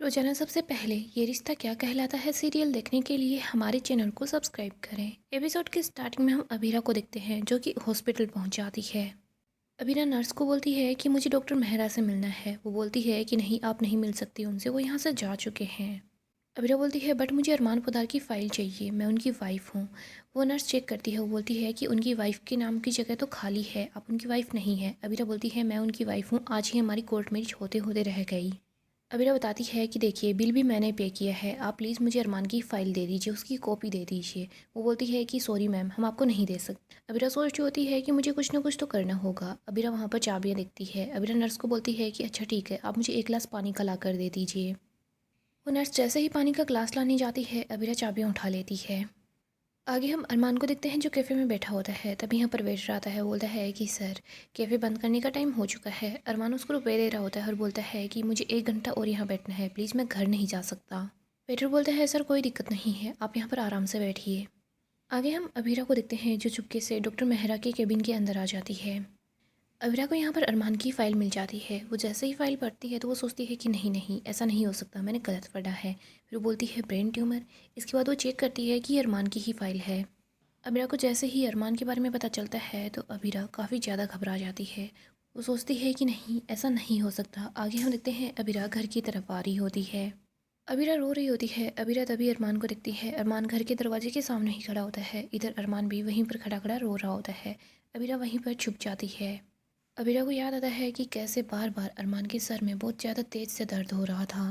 रोजाना सबसे पहले ये रिश्ता क्या कहलाता है सीरियल देखने के लिए हमारे चैनल को सब्सक्राइब करें। एपिसोड के स्टार्टिंग में हम अभीरा को देखते हैं जो कि हॉस्पिटल पहुंच जाती है। अभीरा नर्स को बोलती है कि मुझे डॉक्टर मेहरा से मिलना है। वो बोलती है कि नहीं, आप नहीं मिल सकती उनसे, वो यहाँ से जा चुके हैं। अभीरा बोलती है बट मुझे अरमान पोदार की फ़ाइल चाहिए, मैं उनकी वाइफ़ हूँ। वो नर्स चेक करती है, वो बोलती है कि उनकी वाइफ़ के नाम की जगह तो खाली है, आप उनकी वाइफ़ नहीं है। अभीरा बोलती है मैं उनकी वाइफ़ हूँ, आज ही हमारी कोर्ट मैरिज होते होते रह गई। अबीरा बताती है कि देखिए बिल भी मैंने पे किया है, आप प्लीज़ मुझे अरमान की फ़ाइल दे दीजिए, उसकी कॉपी दे दीजिए। वो बोलती है कि सॉरी मैम, हम आपको नहीं दे सकते। अबीरा सोच रही होती है कि मुझे कुछ ना कुछ तो करना होगा। अबीरा वहाँ पर चाबियाँ देखती है। अबीरा नर्स को बोलती है कि अच्छा ठीक है, आप मुझे एक गिलास पानी का ला कर दे दीजिए। वो नर्स जैसे ही पानी का ग्लास लाने जाती है, अबीरा चाबियाँ उठा लेती है। आगे हम अरमान को देखते हैं जो कैफ़े में बैठा होता है। तभी यहाँ पर वेटर आता है, वो बोलता है कि सर, कैफ़े बंद करने का टाइम हो चुका है। अरमान उसको रुपए दे रहा होता है और बोलता है कि मुझे 1 घंटा और यहाँ बैठना है, प्लीज़ मैं घर नहीं जा सकता। वेटर बोलता है सर कोई दिक्कत नहीं है, आप यहाँ पर आराम से बैठिए। आगे हम अभीरा को देखते हैं जो चुपके से डॉक्टर मेहरा के केबिन के अंदर आ जाती है। अविरा को यहाँ पर अरमान की फ़ाइल मिल जाती है। वो जैसे ही फ़ाइल पढ़ती है तो वो सोचती है कि नहीं नहीं, ऐसा नहीं हो सकता, मैंने गलत पढ़ा है। फिर वो बोलती है ब्रेन ट्यूमर। इसके बाद वो चेक करती है कि ये अरमान की ही फ़ाइल है। अबीरा को जैसे ही अरमान के बारे में पता चलता है तो अबीरा काफ़ी ज़्यादा घबरा जाती है। वो सोचती है कि नहीं, ऐसा नहीं हो सकता। आगे हम देखते हैं अबीरा घर की तरफ आ रही होती है। अबीरा रो रही होती है। अबीरा तभी अरमान को देखती है। अरमान घर के दरवाजे के सामने ही खड़ा होता है। इधर अरमान भी वहीं पर खड़ा खड़ा रो रहा होता है। अबीरा वहीं पर छुप जाती है। अबीरा को याद आता है कि कैसे बार बार अरमान के सर में बहुत ज़्यादा तेज़ से दर्द हो रहा था।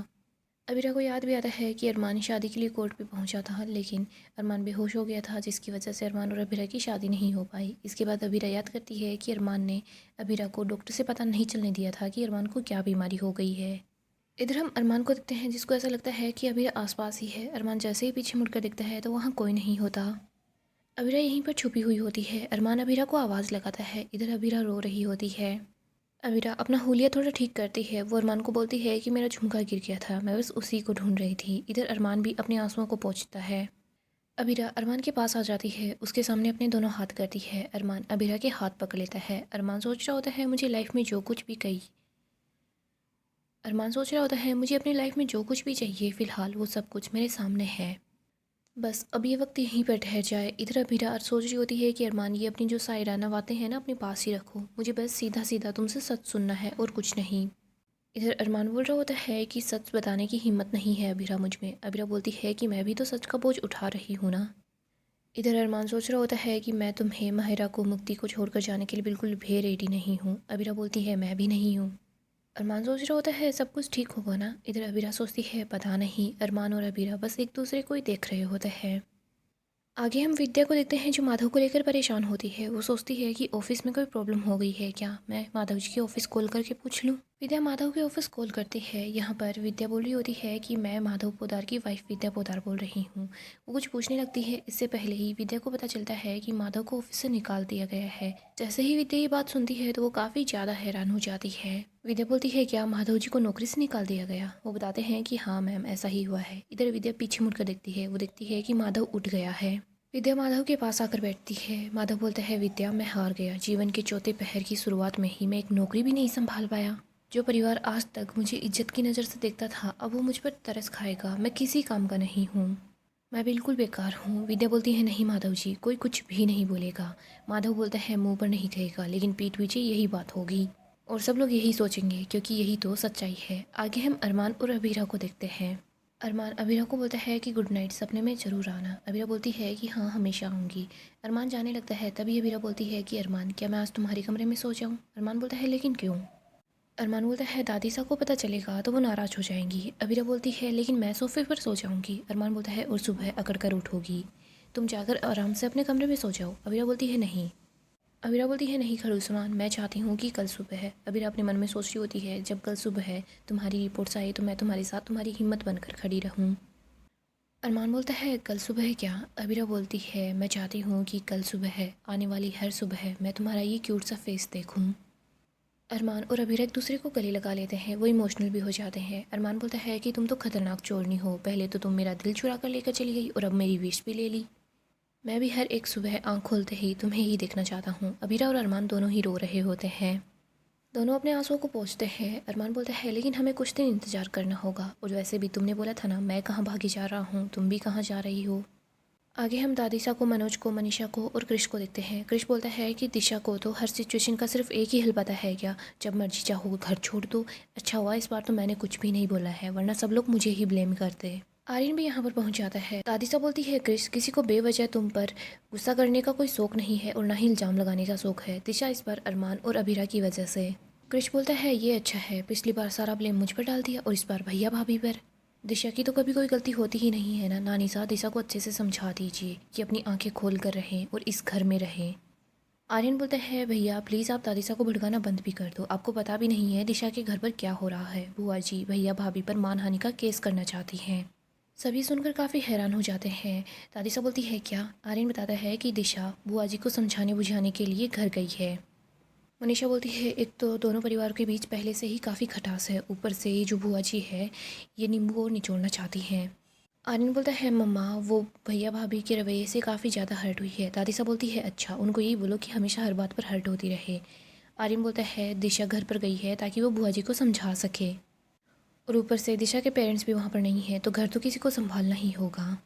अबीरा को याद भी आता है कि अरमान शादी के लिए कोर्ट पे पहुंचा था, लेकिन अरमान बेहोश हो गया था, जिसकी वजह से अरमान और अबीरा की शादी नहीं हो पाई। इसके बाद अबीरा याद करती है कि अरमान ने अबीरा को डॉक्टर से पता नहीं चलने दिया था कि अरमान को क्या बीमारी हो गई है। इधर हम अरमान को देखते हैं जिसको ऐसा लगता है कि अबीरा आसपास ही है। अरमान जैसे ही पीछे मुड़कर देखता है तो वहाँ कोई नहीं होता। अबीरा यहीं पर छुपी हुई होती है। अरमान अबीरा को आवाज़ लगाता है। इधर अबीरा रो रही होती है। अमीरा अपना हुलिया थोड़ा ठीक करती है। वो अरमान को बोलती है कि मेरा झुमका गिर गया था, मैं बस उसी को ढूंढ रही थी। इधर अरमान भी अपने आंसुओं को पोंछता है। अबीरा अरमान के पास आ जाती है, उसके सामने अपने दोनों हाथ करती है। अरमान अबीरा के हाथ पकड़ लेता है। अरमान सोच रहा होता है मुझे अपनी लाइफ में जो कुछ भी चाहिए फ़िलहाल वो सब कुछ मेरे सामने है। बस अब ये वक्त यहीं पर ठहर जाए। इधर अबीरा सोच रही होती है कि अरमान, ये अपनी जो सायराना बातें हैं ना, अपने पास ही रखो, मुझे बस सीधा सीधा तुमसे सच सुनना है और कुछ नहीं। इधर अरमान बोल रहा होता है कि सच बताने की हिम्मत नहीं है अबीरा मुझ में। अबीरा बोलती है कि मैं भी तो सच का बोझ उठा रही हूँ ना। इधर अरमान सोच रहा होता है कि मैं तुम्हें, माहिरा को, मुक्ति को छोड़कर जाने के लिए बिल्कुल भी रेडी नहीं हूँ। अबीरा बोलती है मैं भी नहीं हूँ। अरमान सोच रहा होता है सब कुछ ठीक होगा ना। इधर अबीरा सोचती है पता नहीं। अरमान और अबीरा बस एक दूसरे को ही देख रहे होते हैं। आगे हम विद्या को देखते हैं जो माधव को लेकर परेशान होती है। वो सोचती है कि ऑफिस में कोई प्रॉब्लम हो गई है क्या, मैं माधव जी के ऑफिस कॉल करके पूछ लूँ। विद्या माधव के ऑफिस कॉल करती है। यहाँ पर विद्या बोल रही होती है कि मैं माधव पोदार की वाइफ विद्या पोदार बोल रही हूँ। वो कुछ पूछने लगती है, इससे पहले ही विद्या को पता चलता है कि माधव को ऑफिस से निकाल दिया गया है। जैसे ही विद्या ये बात सुनती है तो वो काफ़ी ज़्यादा हैरान हो जाती है। विद्या बोलती है क्या माधव जी को नौकरी से निकाल दिया गया। वो बताते हैं कि हाँ मैम, ऐसा ही हुआ है। इधर विद्या पीछे मुड़कर देखती है। वो देखती है कि माधव उठ गया है। विद्या माधव के पास आकर बैठती है। माधव बोलता है विद्या, मैं हार गया। जीवन के चौथे पहर की शुरुआत में ही मैं एक नौकरी भी नहीं संभाल पाया। जो परिवार आज तक मुझे इज्जत की नज़र से देखता था, अब वो मुझ पर तरस खाएगा। मैं किसी काम का नहीं हूँ, मैं बिल्कुल बेकार हूँ। विद्या बोलती है नहीं माधव जी, कोई कुछ भी नहीं बोलेगा। माधव बोलता है मुंह पर नहीं कहेगा, लेकिन पीठ पीछे यही बात होगी और सब लोग यही सोचेंगे, क्योंकि यही तो सच्चाई है। आगे हम अरमान और अबीरा को देखते हैं। अरमान अबीरा को बोलता है कि गुड नाइट, सपने में ज़रूर आना। अबीरा बोलती है कि हाँ, हमेशा आऊँगी। अरमान जाने लगता है। तभी अबीरा बोलती है कि अरमान, क्या मैं आज तुम्हारे कमरे में सो जाऊँ। अरमान बोलता है लेकिन क्यों। अरमान बोलता है दादी साहब को पता चलेगा तो वो नाराज़ हो जाएंगी। अबीरा बोलती है लेकिन मैं सोफे पर सो जाऊँगी। अरमान बोलता है और सुबह अकड़ कर उठोगी, तुम जाकर आराम से अपने कमरे में सो जाओ। अबीरा बोलती है नहीं। अबीरा बोलती है नहीं खड़ूसमान, मैं चाहती हूँ कि कल सुबह है। अबीरा अपने मन में सोच रही होती है जब कल सुबह है तुम्हारी रिपोर्ट्स आए तो मैं तुम्हारे साथ तुम्हारी हिम्मत बनकर खड़ी रहूँ। अरमान बोलता है कल सुबह क्या। अबीरा बोलती है मैं चाहती हूँ कि कल सुबह, आने वाली हर सुबह, मैं तुम्हारा ये क्यूट सा फेस देखूँ। अरमान और अबीरा एक दूसरे को गले लगा लेते हैं। वो इमोशनल भी हो जाते हैं। अरमान बोलता है कि तुम तो खतरनाक चोरनी हो, पहले तो तुम मेरा दिल चुरा कर लेकर चली गई और अब मेरी विश भी ले ली। मैं भी हर एक सुबह आंख खोलते ही तुम्हें ही देखना चाहता हूँ। अबीरा और अरमान दोनों ही रो रहे होते हैं। दोनों अपने आंसुओं को पोंछते हैं। अरमान बोलता है लेकिन हमें कुछ दिन इंतज़ार करना होगा, और वैसे भी तुमने बोला था ना मैं कहाँ भागी जा रहा हूँ, तुम भी कहाँ जा रही हो। आगे हम दादिसा को, मनोज को, मनीषा को और क्रिश को देखते हैं। क्रिश बोलता है कि दिशा को तो हर सिचुएशन का सिर्फ एक ही हल पता है क्या, जब मर्जी चाहो घर छोड़ दो। अच्छा हुआ इस बार तो मैंने कुछ भी नहीं बोला है, वरना सब लोग मुझे ही ब्लेम करते। आर्यन भी यहाँ पर पहुँच जाता है। दादिसा बोलती है क्रिश, किसी को बेवजह तुम पर गुस्सा करने का कोई शौक नहीं है और ना ही इल्ज़ाम लगाने का शौक है। दिशा इस बार अरमान और अबीरा की वजह से। क्रिश बोलता है ये अच्छा है, पिछली बार सारा ब्लेम मुझ पर डाल दिया और इस बार भैया भाभी पर। दिशा की तो कभी कोई गलती होती ही नहीं है ना। नानी साहब दिशा को अच्छे से समझा दीजिए कि अपनी आंखें खोल कर रहें और इस घर में रहें। आर्यन बोलता है भैया प्लीज़ आप दादिसा को भड़काना बंद भी कर दो, आपको पता भी नहीं है दिशा के घर पर क्या हो रहा है। बुआ जी भैया भाभी पर मानहानि का केस करना चाहती हैं। सभी सुनकर काफ़ी हैरान हो जाते हैं। दादिसा बोलती है क्या। आर्यन बताता है कि दिशा बुआ जी को समझाने बुझाने के लिए घर गई है। मनीषा बोलती है एक तो दोनों परिवारों के बीच पहले से ही काफ़ी खटास है, ऊपर से ये जो बुआ जी है ये नींबू और निचोड़ना चाहती हैं। आर्यन बोलता है मम्मा वो भैया भाभी के रवैये से काफ़ी ज़्यादा हर्ट हुई है। दादी सा बोलती है अच्छा उनको यही बोलो कि हमेशा हर बात पर हर्ट होती रहे। आर्यन बोलता है दिशा घर पर गई है ताकि वो बुआ जी को समझा सके, और ऊपर से दिशा के पेरेंट्स भी वहाँ पर नहीं है तो घर तो किसी को संभालना ही होगा।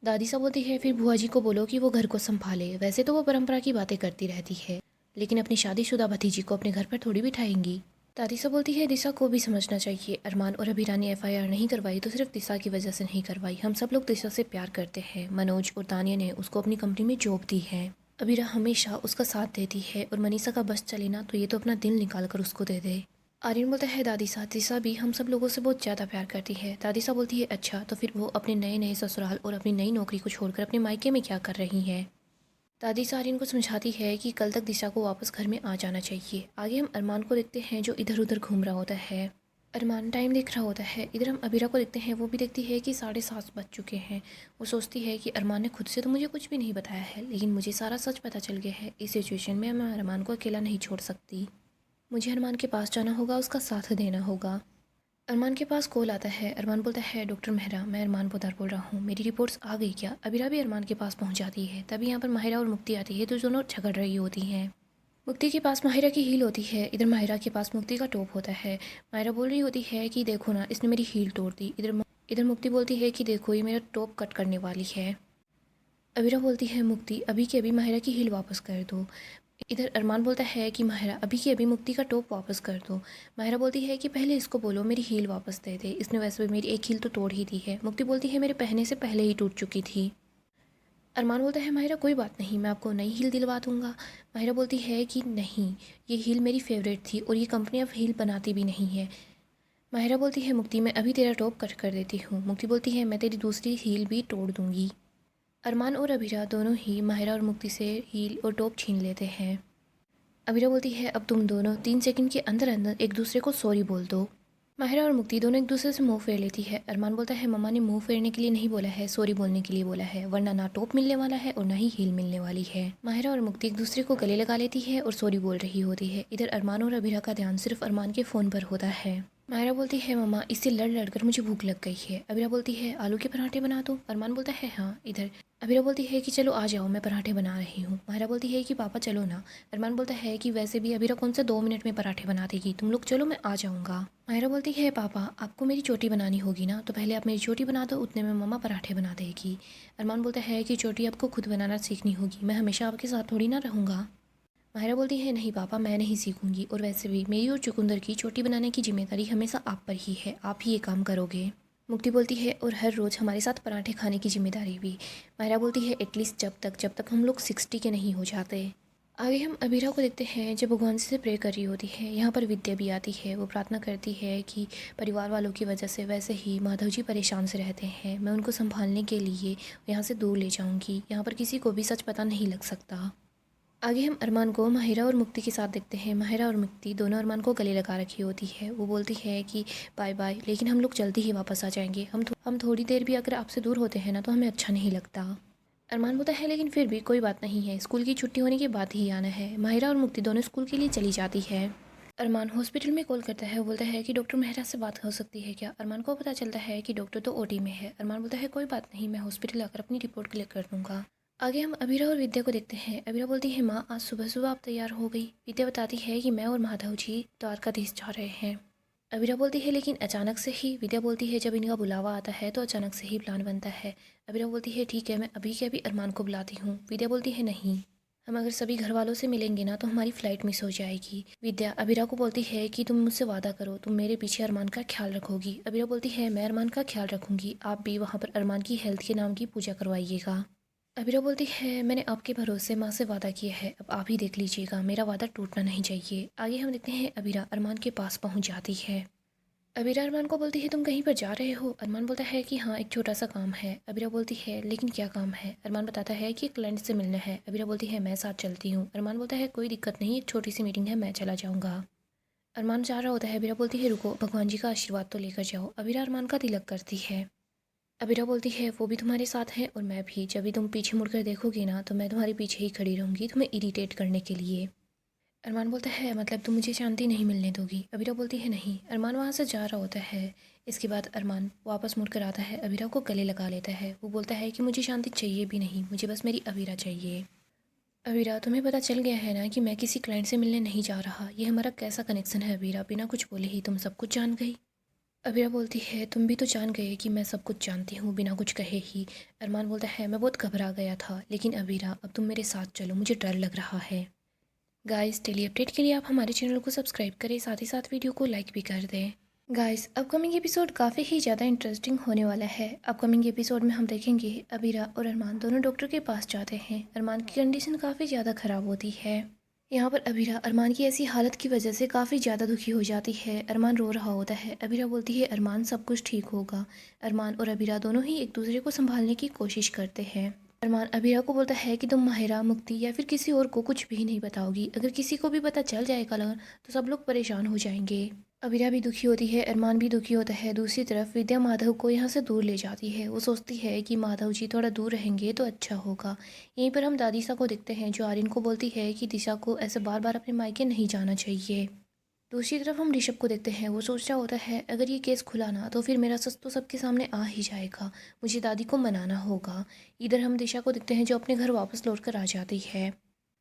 दादी सा बोलती है फिर बुआ जी को बोलो कि वो घर को संभाले, वैसे तो वो परंपरा की बातें करती रहती है लेकिन अपनी शादीशुदा भतीजी को अपने घर पर थोड़ी बिठाएंगी। दादी सा बोलती है दिशा को भी समझना चाहिए, अरमान और अभिरा ने एफआईआर नहीं करवाई तो सिर्फ दिशा की वजह से नहीं करवाई, हम सब लोग दिशा से प्यार करते हैं। मनोज और तानिया ने उसको अपनी कंपनी में जॉब दी है, अभिरा हमेशा उसका साथ देती है और मनीषा का बस चले ना तो ये तो अपना दिल निकाल कर उसको दे दे। आर्यन बोलता है दादी सा दिशा भी हम सब लोगों से बहुत ज़्यादा प्यार करती है। दादी सा बोलती है अच्छा तो फिर वो अपने नए नए ससुराल और अपनी नई नौकरी को छोड़कर अपने मायके में क्या कर रही है। दादी सा आर्यन को समझाती है कि कल तक दिशा को वापस घर में आ जाना चाहिए। आगे हम अरमान को देखते हैं जो इधर उधर घूम रहा होता है। अरमान टाइम देख रहा होता है। इधर हम अबीरा को देखते हैं, वो भी देखती है कि 7:30 बज चुके हैं। वो सोचती है कि अरमान ने खुद से तो मुझे कुछ भी नहीं बताया है लेकिन मुझे सारा सच पता चल गया है। इस सिचुएशन में मैं अरमान को अकेला नहीं छोड़ सकती, मुझे अरमान के पास जाना होगा, उसका साथ देना होगा। अरमान के पास कॉल आता है। अरमान बोलता है डॉक्टर मेहरा मैं अरमान पोदार बोल रहा हूँ, मेरी रिपोर्ट्स आ गई क्या। अबीरा भी अरमान के पास पहुँच जाती है। तभी यहाँ पर माहिरा और मुक्ति आती है तो दोनों झगड़ रही होती हैं। मुक्ति के पास माहिरा की हील होती है, इधर माहिरा के पास मुक्ति का टॉप होता है। माहिरा बोल रही होती है कि देखो ना इसने मेरी हील तोड़ दी। इधर मुक्ति बोलती है कि देखो ये मेरा टॉप कट करने वाली है। अबीरा बोलती है मुक्ति अभी के अभी माहिरा की हील वापस कर दो। इधर अरमान बोलता है कि माहिरा अभी की अभी मुक्ति का टॉप वापस कर दो। माहिरा बोलती है कि पहले इसको बोलो मेरी हील वापस दे दे, इसने वैसे भी मेरी एक हील तो तोड़ ही दी है। मुक्ति बोलती है मेरे पहनने से पहले ही टूट चुकी थी। अरमान बोलता है माहिरा कोई बात नहीं, मैं आपको नई हील दिलवा दूंगा। माहिरा बोलती है कि नहीं ये हील मेरी फेवरेट थी और ये कंपनी अब हील बनाती भी नहीं है। माहिरा बोलती है मुक्ति मैं अभी तेरा टॉप कट कर देती हूँ। मुक्ति बोलती है मैं तेरी दूसरी हील भी तोड़ दूंगी। अरमान और अभिरा दोनों ही माहिरा और मुक्ति से हील और टॉप छीन लेते हैं। अमीरा बोलती है अब तुम दोनों 3 सेकंड के अंदर अंदर एक दूसरे को सॉरी बोल दो। माहिरा और मुक्ति दोनों एक दूसरे से मुंह फेर लेती है। अरमान बोलता है मम्मा ने मुंह फेरने के लिए नहीं बोला है, सॉरी बोलने के लिए बोला है, वरना ना टॉप मिलने वाला है और ना ही हील मिलने वाली है। माहिरा और मुक्ति एक दूसरे को गले लगा लेती है और सॉरी बोल रही होती है। इधर अरमान और अभिरा का ध्यान सिर्फ अरमान के फ़ोन पर होता है। माहिरा बोलती है मम्मा इससे लड़ लड़ कर मुझे भूख लग गई है। अभिरा बोलती है आलू के पराठे बना दूं। अरमान बोलता है हाँ। इधर अभिरा बोलती है कि चलो आ जाओ मैं पराठे बना रही हूँ। माहिरा बोलती है कि पापा चलो ना। अरमान बोलता है कि वैसे भी अभिरा कौन से 2 मिनट में पराठे बना देगी, तुम लोग चलो मैं आ जाऊँगा। माहिरा बोलती है पापा आपको मेरी चोटी बनानी होगी ना, तो पहले आप मेरी चोटी बना दो, उतने में मम्मा पराठे बना देगी। अरमान बोलता है कि चोटी आपको खुद बनाना सीखनी होगी, मैं हमेशा आपके साथ थोड़ी ना रहूँगा। माहिरा बोलती है नहीं पापा मैं नहीं सीखूंगी, और वैसे भी मेरी और चुकंदर की चोटी बनाने की जिम्मेदारी हमेशा आप पर ही है, आप ही ये काम करोगे। मुक्ति बोलती है और हर रोज़ हमारे साथ पराठे खाने की जिम्मेदारी भी। माहिरा बोलती है एटलीस्ट जब तक हम लोग 60 के नहीं हो जाते। आगे हम अबीरा को देखते हैं जब भगवान से प्रे कर रही होती है। यहाँ पर विद्या भी आती है, वो प्रार्थना करती है कि परिवार वालों की वजह से वैसे ही माधव जी परेशान से रहते हैं, मैं उनको संभालने के लिए यहाँ से दूर ले जाऊँगी, यहाँ पर किसी को भी सच पता नहीं लग सकता। आगे हम अरमान को माहिरा और मुक्ति के साथ देखते हैं। माहिरा और मुक्ति दोनों अरमान को गले लगा रखी होती है। वो बोलती है कि बाय बाय, लेकिन हम लोग जल्दी ही वापस आ जाएंगे, हम थोड़ी देर भी अगर आपसे दूर होते हैं ना तो हमें अच्छा नहीं लगता। अरमान बोलता है लेकिन फिर भी कोई बात नहीं है, स्कूल की छुट्टी होने के बाद ही आना है। माहिरा और मुक्ति दोनों स्कूल के लिए चली जाती है। अरमान हॉस्पिटल में कॉल करता है, वो बोलता है कि डॉक्टर मेहरा से बात हो सकती है क्या। अरमान को पता चलता है कि डॉक्टर तो ओटी में है। अरमान बोलता है कोई बात नहीं, मैं हॉस्पिटल आकर अपनी रिपोर्ट क्लियर कर दूंगा। आगे हम अबीरा और विद्या को देखते हैं। अबीरा बोलती है, माँ आज सुबह सुबह आप तैयार हो गई। विद्या बताती है कि मैं और माधव जी द्वारकाधीश जा रहे हैं। अबीरा बोलती है, लेकिन अचानक से ही। विद्या बोलती है, जब इनका बुलावा आता है तो अचानक से ही प्लान बनता है। अबीरा बोलती है, ठीक है, मैं अभी के अभी अरमान को बुलाती हूँ। विद्या बोलती है, नहीं, हम अगर सभी घर वालों से मिलेंगे ना तो हमारी फ़्लाइट मिस हो जाएगी। विद्या अबीरा को बोलती है कि तुम मुझसे वादा करो, तुम मेरे पीछे अरमान का ख्याल रखोगी। अबीरा बोलती है, मैं अरमान का ख्याल रखूंगी, आप भी वहाँ पर अरमान की हेल्थ के नाम की पूजा करवाइएगा। अबीरा बोलती है, मैंने आपके भरोसे माँ से वादा किया है, अब आप ही देख लीजिएगा, मेरा वादा टूटना नहीं चाहिए। आगे हम देखते हैं अबीरा अरमान के पास पहुँच जाती है। अबीरा अरमान को बोलती है, तुम कहीं पर जा रहे हो? अरमान बोलता है कि हाँ, एक छोटा सा काम है। अबीरा बोलती है, लेकिन क्या काम है? अरमान बताता है कि क्लाइंट से मिलना है। अबीरा बोलती है, मैं साथ चलती हूँ। अरमान बोलता है, कोई दिक्कत नहीं, एक छोटी सी मीटिंग है, मैं चला जाऊँगा। अरमान जा रहा होता है। अबीरा बोलती है, रुको, भगवान जी का आशीर्वाद तो लेकर जाओ। अबीरा अरमान का तिलक करती है। अबीरा बोलती है, वो भी तुम्हारे साथ हैं और मैं भी। जब भी तुम पीछे मुड़कर देखोगी ना तो मैं तुम्हारे पीछे ही खड़ी रहूँगी, तुम्हें इरिटेट करने के लिए। अरमान बोलता है, मतलब तुम मुझे शांति नहीं मिलने दोगी? अबीरा बोलती है, नहीं। अरमान वहाँ से जा रहा होता है। इसके बाद अरमान वापस मुड़कर आता है, अबीरा को गले लगा लेता है। वो बोलता है कि मुझे शांति चाहिए भी नहीं, मुझे बस मेरी अबीरा चाहिए। अबीरा, तुम्हें पता चल गया है ना कि मैं किसी क्लाइंट से मिलने नहीं जा रहा। ये हमारा कैसा कनेक्शन है अबीरा? बिना कुछ बोले ही तुम सब कुछ जान गई। अबीरा बोलती है, तुम भी तो जान गए कि मैं सब कुछ जानती हूँ बिना कुछ कहे ही। अरमान बोलता है, मैं बहुत घबरा गया था, लेकिन अबीरा अब तुम मेरे साथ चलो, मुझे डर लग रहा है। गाइस, डेली अपडेट के लिए आप हमारे चैनल को सब्सक्राइब करें, साथ ही साथ वीडियो को लाइक भी कर दें। गाइस, अपकमिंग एपिसोड काफ़ी ही ज़्यादा इंटरेस्टिंग होने वाला है। अपकमिंग एपिसोड में हम देखेंगे अबीरा और अरमान दोनों डॉक्टर के पास जाते हैं। अरमान की कंडीशन काफ़ी ज़्यादा ख़राब होती है। यहाँ पर अबीरा अरमान की ऐसी हालत की वजह से काफ़ी ज़्यादा दुखी हो जाती है। अरमान रो रहा होता है। अबीरा बोलती है, अरमान सब कुछ ठीक होगा। अरमान और अबीरा दोनों ही एक दूसरे को संभालने की कोशिश करते हैं। अरमान अबीरा को बोलता है कि तुम माहिरा, मुक्ति या फिर किसी और को कुछ भी नहीं बताओगी। अगर किसी को भी पता चल जाएगा ना तो सब लोग परेशान हो जाएंगे। अबीरा भी दुखी होती है, अरमान भी दुखी होता है। दूसरी तरफ विद्या माधव को यहाँ से दूर ले जाती है। वो सोचती है कि माधव जी थोड़ा दूर रहेंगे तो अच्छा होगा। यहीं पर हम दादीसा को देखते हैं, जो आर्यन को बोलती है कि दिशा को ऐसे बार बार अपने मायके नहीं जाना चाहिए। दूसरी तरफ हम ऋषभ को देखते हैं। वो सोच रहा होता है, अगर ये केस खुला ना तो फिर मेरा सच तो सबके सामने आ ही जाएगा, मुझे दादी को मनाना होगा। इधर हम दिशा को देखते हैं, जो अपने घर वापस लौट कर आ जाती है।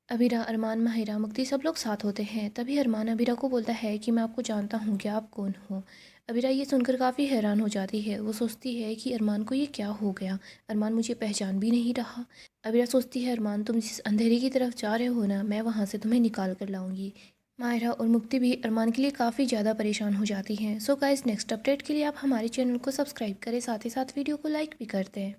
अबीरा, अरमान, माहिरा, मुक्ति सब लोग साथ होते हैं। तभी अरमान अबीरा को बोलता है कि मैं आपको जानता हूँ, क्या आप कौन हो? अबीरा ये सुनकर काफ़ी हैरान हो जाती है। वो सोचती है कि अरमान को ये क्या हो गया, अरमान मुझे पहचान भी नहीं रहा। अबीरा सोचती है, अरमान तुम जिस अंधेरे की तरफ जा रहे हो ना, मैं वहाँ से तुम्हें निकाल कर लाऊंगी। माहिरा और मुक्ति भी अरमान के लिए काफ़ी ज़्यादा परेशान हो जाती हैं। सो गाइस, नेक्स्ट अपडेट के लिए आप हमारे चैनल को सब्सक्राइब करें, साथ ही साथ वीडियो को लाइक भी करते हैं।